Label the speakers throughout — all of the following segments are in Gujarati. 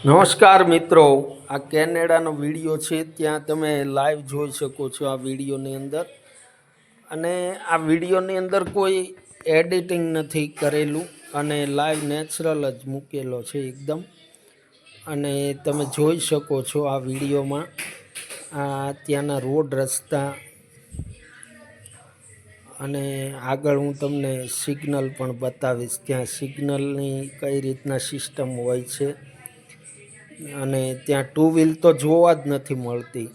Speaker 1: નમસ્કાર મિત્રો, આ કેનેડાનો વિડીયો છે. ત્યાં તમે લાઈવ જોઈ શકો છો આ વિડીયોની અંદર. અને આ વિડીયોની અંદર કોઈ એડિટિંગ નથી કરેલું અને લાઈવ નેચરલ જ મૂકેલો છે એકદમ. અને તમે જોઈ શકો છો આ વિડીયોમાં આ ત્યાંના રોડ રસ્તા અને આગળ હું તમને સિગ્નલ પણ બતાવીશ. ત્યાં સિગ્નલની કઈ રીતના સિસ્ટમ હોય છે. અને ત્યાં ટુ વ્હીલ તો જોવા જ નથી મળતી,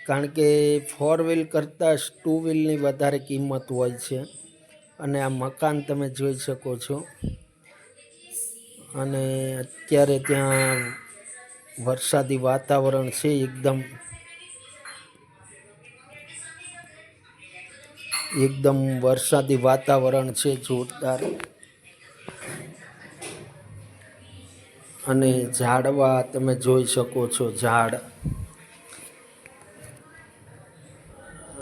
Speaker 1: કારણ કે ફોર વ્હીલ કરતાં ટુ વ્હીલની વધારે કિંમત હોય છે. અને આ મકાન તમે જોઈ શકો છો. અને અત્યારે ત્યાં વરસાદી વાતાવરણ છે એકદમ વરસાદી વાતાવરણ છે જોરદાર. અને ઝાડવા તમે જોઈ શકો છો, ઝાડ.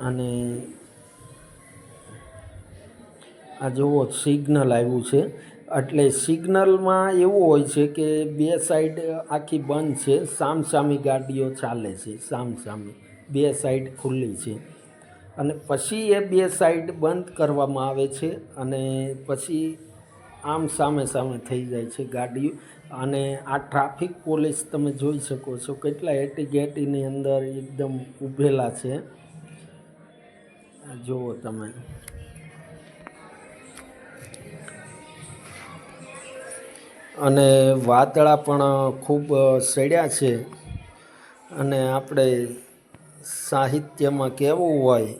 Speaker 1: અને આ જુઓ સિગ્નલ આવ્યું છે. એટલે સિગ્નલમાં એવું હોય છે કે બે સાઈડ આખી બંધ છે, સામસામી ગાડીઓ ચાલે છે, સામસામી બે સાઈડ ખુલ્લી છે. અને પછી એ બે સાઈડ બંધ કરવામાં આવે છે અને પછી આમ સામે સામે થઈ જાય છે ગાડીઓ. અને આ ટ્રાફિક પોલીસ તમે જોઈ શકો છો, કેટલા એટીગેટીની અંદર એકદમ ઊભેલા છે. જુઓ તમે. અને વાદળા પણ ખૂબ સડ્યા છે. અને આપણે સાહિત્યમાં કહેવું હોય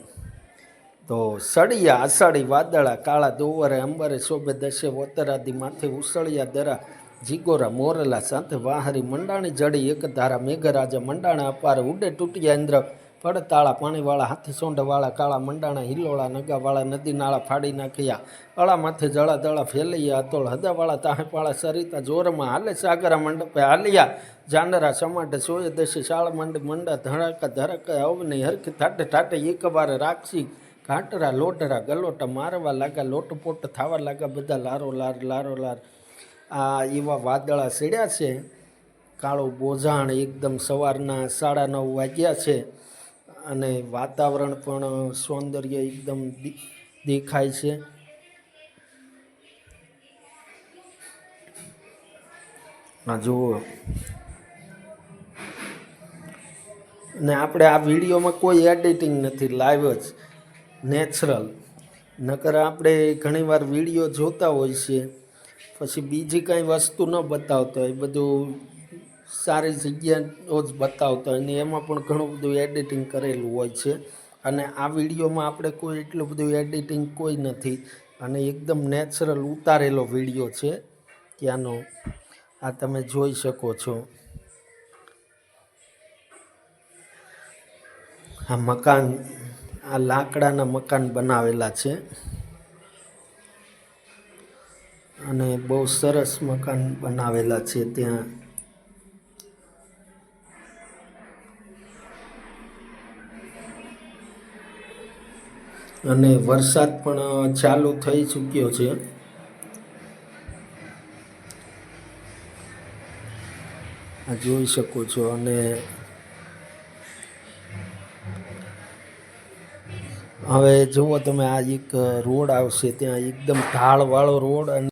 Speaker 1: તો સળિયા અષાઢી વાદળા કાળા દોવરે અંબરે શોભે દશે વતરાદી માથે ઉસળિયા દરા જીગોરા મોરલા સાથે વાહરી મંડાણી જડી એક ધારા મેઘરાજા મંડાણા અપારે ઉડે તૂટિયા ઇન્દ્ર પડતાળા પાણીવાળા હાથી સોંઢવાળા કાળા મંડાણા હિલોળા નગાવાળા નદી નાળા ફાડી નાખ્યા અળા માથે જળા દળા ફેલૈયા અતોળ હદાવાળા તાહેપાળા સરિતા જોરમાં હાલે સાગરા મંડપે હાલિયા જાનરા સમાટે સોય દશે શાળ મંડ મંડા ધડાકા ધરકે અવની હરખી ઠાટે ઠાટે એક વાર રાખશી ઘાટરા લોટરા ગલોટા મારવા લાગા લોટપોટ થવા લાગા બધા લારો લાર. આ એવા વાદળા સડ્યા છે. કાળું બોઝાણ એકદમ સવારના 9:30 વાગ્યા છે. અને વાતાવરણ પણ સૌંદર્ય એકદમ દેખાય છે. આ જુઓ. ને આપણે આ વિડીયોમાં કોઈ એડિટિંગ નથી, લાઈવ જ નેચરલ. નકર આપણે ઘણીવાર વિડીયો જોતા હોય છે, પછી બીજી કાંઈ વસ્તુ ન બતાવતા હોય, બધું સારી જગ્યાઓ જ બતાવતા હોય ને એમાં પણ ઘણું બધું એડિટિંગ કરેલું હોય છે. અને આ વિડીયોમાં આપણે કોઈ એટલું બધું એડિટિંગ કોઈ નથી અને એકદમ નેચરલ ઉતારેલો વિડીયો છે ત્યાંનો. આ તમે જોઈ શકો છો. આ મકાન, આ લાકડાના મકાન બનાવેલા છે અને બહુ સરસ મકાન બનાવેલા છે ત્યાં. અને વરસાદ પણ ચાલુ થઈ ચૂક્યો છે. આ જોઈ શકો છો. અને હવે જુઓ તમે, આ એક રોડ આવશે ત્યાં, એકદમ ઢાળવાળો રોડ. અને